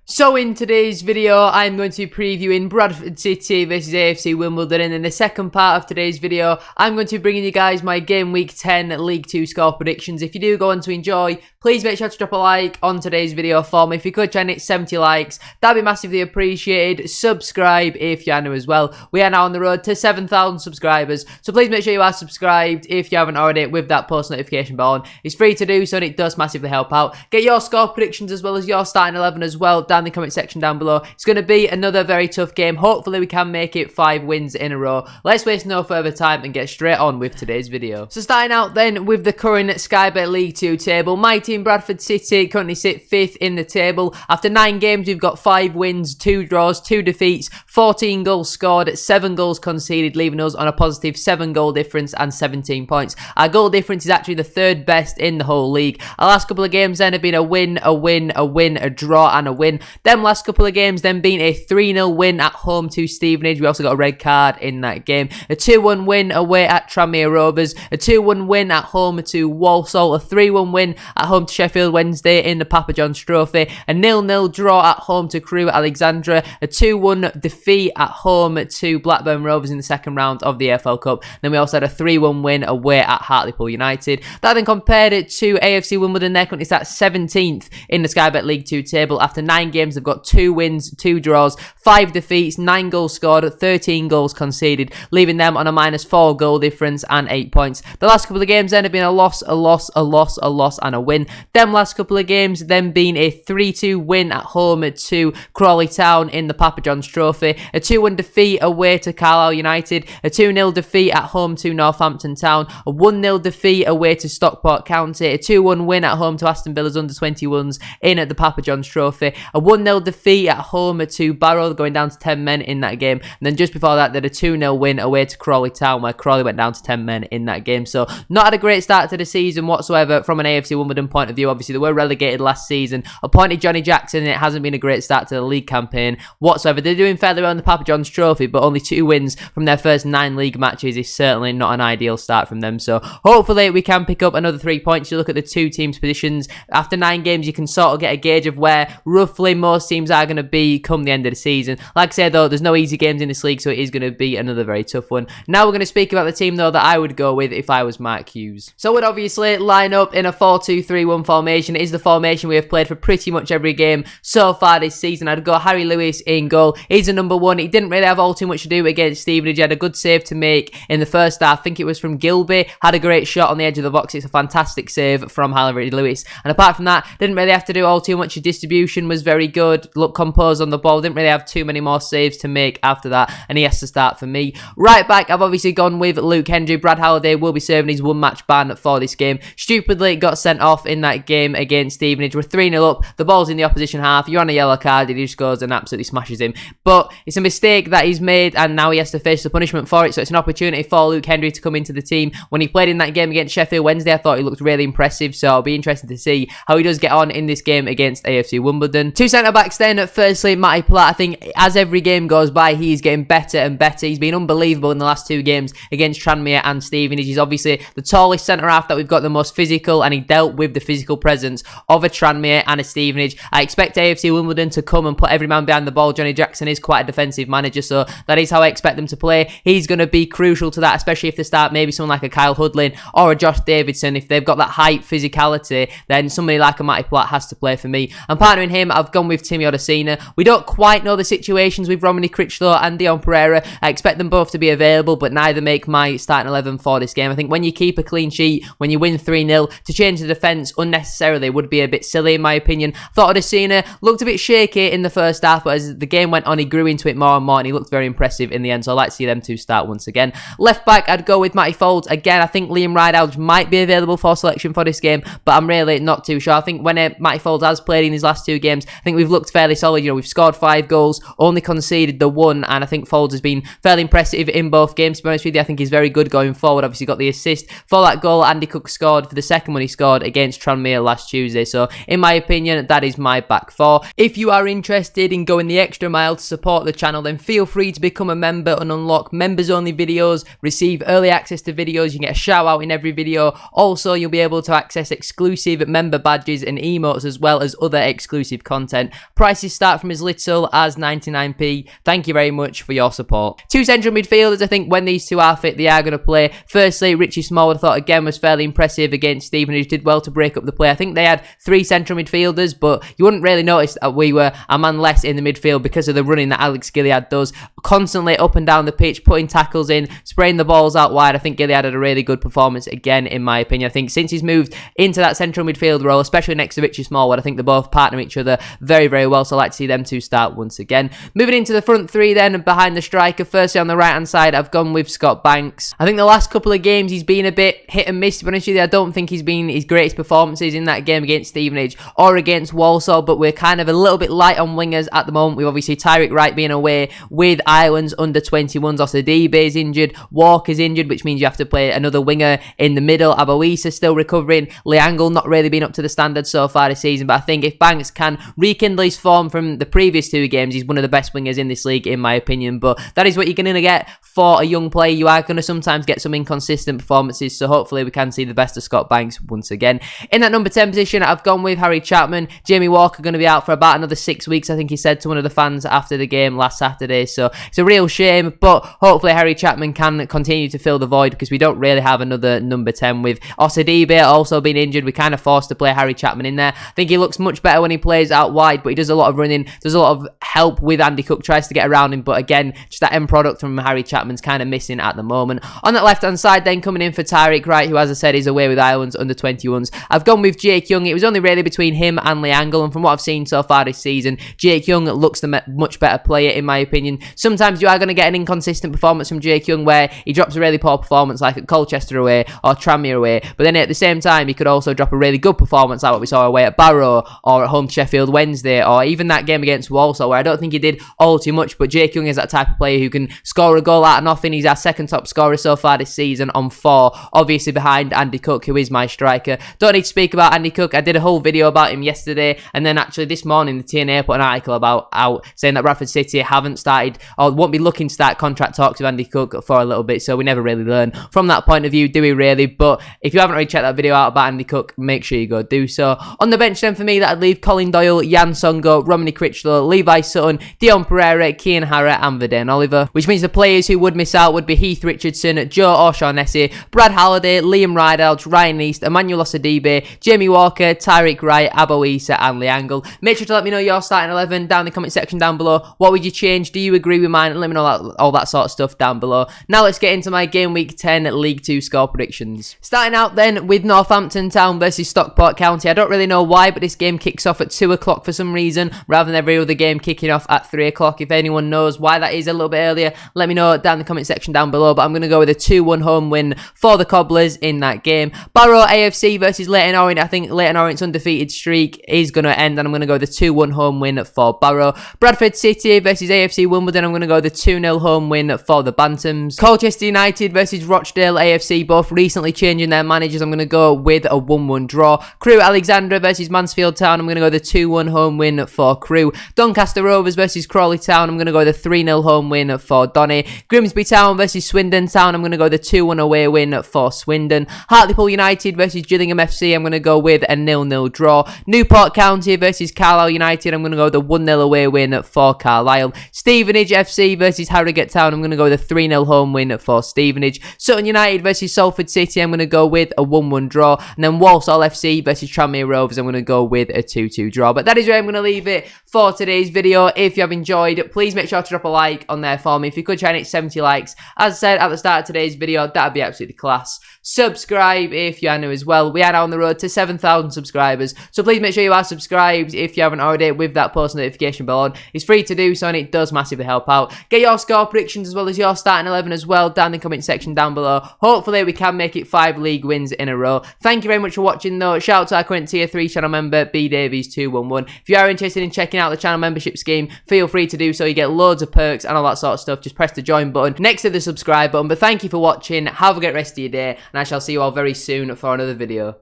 So in today's video, I'm going to be previewing Bradford City versus AFC Wimbledon, and in the second part of today's video, I'm going to be bringing you guys my Game Week 10 League 2 score predictions. If you do go on to enjoy, please make sure to drop a like on today's video for me. If you could try and hit 70 likes, that'd be massively appreciated. Subscribe if you're new as well. We are now on the road to 7,000 subscribers, so please make sure you are subscribed if you haven't already with that post notification bell on. It's free to do so and it does massively help out. Get your score predictions as well as your starting 11 as well down in the comment section down below. It's going to be another very tough game. Hopefully we can make it 5 wins in a row. Let's waste no further time and get straight on with today's video. So starting out then with the current Sky Bet League 2 table, my team Bradford City currently sit 5th in the table. After 9 games we've got 5 wins, 2 draws, 2 defeats, 14 goals scored, 7 goals conceded, leaving us on a positive 7 goal difference and 17 points. Our goal difference is actually the 3rd best in the whole league. Our last couple of games then have been a win, a win, a win, a draw and a win. Them last couple of games then being a 3-0 win at home to Stevenage. We also got a red card in that game. A 2-1 win away at Tranmere Rovers. A 2-1 win at home to Walsall. A 3-1 win at home to Sheffield Wednesday in the Papa John's Trophy. A 0-0 draw at home to Crewe Alexandra. A 2-1 defeat at home to Blackburn Rovers in the second round of the AFL Cup. Then we also had a 3-1 win away at Hartlepool United. That then compared it to AFC Wimbledon. They're currently sat 17th in the Sky Bet League 2 table. After 9 games, they've got 2 wins, 2 draws, 5 defeats, 9 goals scored, 13 goals conceded, leaving them on a -4 goal difference and 8 points. The last couple of games then have been a loss, a loss, a loss, a loss, and a win. Them last couple of games then being a 3-2 win at home to Crawley Town in the Papa John's Trophy, a 2-1 defeat away to Carlisle United, a 2-0 defeat at home to Northampton Town, a 1-0 defeat away to Stockport County, a 2-1 win at home to Aston Villa's under-21s in at the Papa John's Trophy, a 1-0 defeat at home to Barrow, going down to 10 men in that game. And then just before that, they had a 2-0 win away to Crawley Town, where Crawley went down to 10 men in that game. So not had a great start to the season whatsoever from an AFC Wimbledon point of view. Obviously, they were relegated last season, appointed Johnny Jackson, and it hasn't been a great start to the league campaign whatsoever. They're doing fairly well in the Papa John's Trophy, but only 2 wins from their first 9 league matches is certainly not an ideal start from them. So hopefully we can pick up another 3 points. You look at the 2 teams' positions. After 9 games, you can sort of get a gauge of where roughly most teams are going to be come the end of the season. Like I said though, there's no easy games in this league, so it is going to be another very tough one. Now we're going to speak about the team though that I would go with if I was Mark Hughes. So I would obviously line up in a 4-2-3-1 formation. It is the formation we have played for pretty much every game so far this season. I'd go Harry Lewis in goal. He's a number 1. He didn't really have all too much to do against Stevenage. He had a good save to make in the first half. I think it was from Gilby. Had a great shot on the edge of the box. It's a fantastic save from Harry Lewis. And apart from that, didn't really have to do all too much. His distribution was very good. Looked composed on the ball. Didn't really have too many more saves to make after that, and he has to start for me. Right back, I've obviously gone with Luke Hendry. Brad Halliday will be serving his 1-match ban for this game. Stupidly got sent off in that game against Stevenage. We're 3-0 up. The ball's in the opposition half. You're on a yellow card. He just goes and absolutely smashes him. But it's a mistake that he's made, and now he has to face the punishment for it. So it's an opportunity for Luke Hendry to come into the team. When he played in that game against Sheffield Wednesday, I thought he looked really impressive. So I'll be interested to see how he does get on in this game against AFC Wimbledon. 2 centre-backs then. Firstly, Matty Platt. I think as every game goes by, he's getting better and better. He's been unbelievable in the last 2 games against Tranmere and Stevenage. He's obviously the tallest centre-half that we've got, the most physical, and he dealt with the physical presence of a Tranmere and a Stevenage. I expect AFC Wimbledon to come and put every man behind the ball. Johnny Jackson is quite a defensive manager, so that is how I expect them to play. He's going to be crucial to that, especially if they start maybe someone like a Kyle Hudlin or a Josh Davidson. If they've got that height, physicality, then somebody like a Matty Platt has to play for me. And partnering him, I've gone with Timmy Odesina. We don't quite know the situations with Romany Critchlow and Dion Pereira. I expect them both to be available, but neither make my starting 11 for this game. I think when you keep a clean sheet, when you win 3-0, to change the defence unnecessarily would be a bit silly in my opinion. I thought Odesina looked a bit shaky in the first half, but as the game went on, he grew into it more and more, and he looked very impressive in the end, so I'd like to see them 2 start once again. Left back, I'd go with Matty Folds. Again, I think Liam Ridehalgh might be available for selection for this game, but I'm really not too sure. I think when Matty Folds has played in his last 2 games, I think we've looked fairly solid. You know, we've scored 5 goals, only conceded the 1, and I think Folds has been fairly impressive in both games. To be honest with you, I think he's very good going forward. Obviously got the assist for that goal Andy Cook scored for the second one he scored against Tranmere last Tuesday. So in my opinion, that is my back 4. If you are interested in going the extra mile to support the channel, then feel free to become a member and unlock members only videos, receive early access to videos, you can get a shout out in every video. Also, you'll be able to access exclusive member badges and emotes as well as other exclusive content. content. Prices start from as little as 99p. Thank you very much for your support. Two central midfielders, I think when these two are fit, they are going to play. Firstly, Richie Smallwood, I thought again was fairly impressive against Stevenage, did well to break up the play. I think they had three central midfielders, but you wouldn't really notice that we were a man less in the midfield because of the running that Alex Gilead does. Constantly up and down the pitch, putting tackles in, spraying the balls out wide. I think Gilead had a really good performance again, in my opinion. I think since he's moved into that central midfield role, especially next to Richie Smallwood, I think they both partner each other very, very well. So I like to see them two start once again. Moving into the front three then, behind the striker. Firstly, on the right-hand side, I've gone with Scott Banks. I think the last couple of games, he's been a bit hit and miss, to be honest with you. I don't think he's been his greatest performances in that game against Stevenage or against Walsall, but we're kind of a little bit light on wingers at the moment. We've obviously Tyreek Wright being away with Ireland's under-21s. Osadibe is injured. Walker's injured, which means you have to play another winger in the middle. Aboisa still recovering. Leangle not really been up to the standard so far this season, but I think if Banks can rekindle his form from the previous two games, he's one of the best wingers in this league, in my opinion. But that is what you're going to get for a young player. You are going to sometimes get some inconsistent performances, so hopefully we can see the best of Scott Banks once again. In that number 10 position, I've gone with Harry Chapman. Jamie Walker going to be out for about another 6 weeks, I think he said to one of the fans after the game last Saturday, so it's a real shame, but hopefully Harry Chapman can continue to fill the void because we don't really have another number 10 with Osadibe also being injured. We're kind of forced to play Harry Chapman in there. I think he looks much better when he plays out wide, but he does a lot of running, does a lot of help with Andy Cook, tries to get around him, but again, just that end product from Harry Chapman's kind of missing at the moment. On that left-hand side then, coming in for Tyreek Wright, who, as I said, is away with Ireland's under-21s. I've gone with Jake Young. It was only really between him and Leangle, and from what I've seen so far this season, Jake Young looks the much better player, in my opinion. Sometimes you are going to get an inconsistent performance from Jake Young where he drops a really poor performance like at Colchester away or Tranmere away, but then at the same time he could also drop a really good performance like what we saw away at Barrow or at home to Sheffield Wednesday, or even that game against Walsall where I don't think he did all too much, but Jake Young is that type of player who can score a goal out of nothing. He's our second top scorer so far this season on 4, obviously behind Andy Cook, who is my striker. Don't need to speak about Andy Cook. I did a whole video about him yesterday, and then actually this morning the TNA put an article out saying that Bradford City haven't started or won't be looking to start contract talks with Andy Cook for a little bit, so we never really learn from that point of view, do we really? But if you haven't already checked that video out about Andy Cook, make sure you go do so. On the bench then for me, that'd leave Colin Doyle, Jan Songo, Romany Critchlow, Levi Sutton, Dion Pereira, Cian Harrah and Verdane Oliver, which means the players who would miss out would be Heath Richardson, Joe O'Shaughnessy, Brad Halliday, Liam Rideout, Ryan East, Emmanuel Osadibe, Jamie Walker, Tyreek Wright, Aboisa and Leangle. Make sure to let me know your starting 11 down in the comment section down below. What would you change? Do you agree with mine? Let me know all that sort of stuff down below. Now let's get into my game week 10 League 2 score predictions. Starting out then with Northampton Town versus Stockport County. I don't really know why, but this game kicks off at 2 o'clock for some reason rather than every other game kicking off at 3 o'clock. If anyone knows why that is a little bit earlier, let me know down in the comment section down below, but I'm going to go with a 2-1 home win for the Cobblers in that game. Barrow AFC versus Leyton Orient. I think Leyton Orient's undefeated streak is going to end, and I'm going to go with a 2-1 home win for Barrow. Bradford City versus AFC Wimbledon. I'm going to go with a 2-0 home win for the Bantams. Colchester United versus Rochdale AFC, both recently changing their managers. I'm going to go with a 1-1 draw. Crewe Alexandra versus Mansfield Town. I'm going to go with a 2-1 home win for Crewe. Doncaster Rovers versus Crawley Town. I'm going to go with a 3-0 home win for Donny. Grimsby Town versus Swindon Town. I'm going to go with a 2-1 away win for Swindon. Hartlepool United versus Gillingham FC. I'm going to go with a 0-0 draw. Newport County versus Carlisle United. I'm going to go with a 1-0 away win for Carlisle. Stevenage FC versus Harrogate Town. I'm going to go with a 3-0 home win for Stevenage. Sutton United versus Salford City. I'm going to go with a 1-1 draw. And then Walsall FC versus Tranmere Rovers. I'm going to go with a 2-2 draw. But that is where I'm going to leave it for today's video. If you have enjoyed, please make sure to drop a like on there for me. If you could try and hit 70 likes, as I said at the start of today's video, that'd be absolutely class. Subscribe if you are new as well. We are now on the road to 7,000 subscribers, so please make sure you are subscribed if you haven't already with that post notification bell on. It's free to do so and it does massively help out. Get your score predictions as well as your starting 11 as well down in the comment section down below. Hopefully we can make it 5 league wins in a row. Thank you very much for watching though. Shout out to our current tier 3 channel member B Davies 211. If you are interested in checking out the channel membership scheme, feel free to do so. You get loads of perks and all that sort of stuff. Just press the join button next to the subscribe button. But thank you for watching. Have a great rest of your day, and I shall see you all very soon for another video.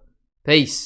Peace.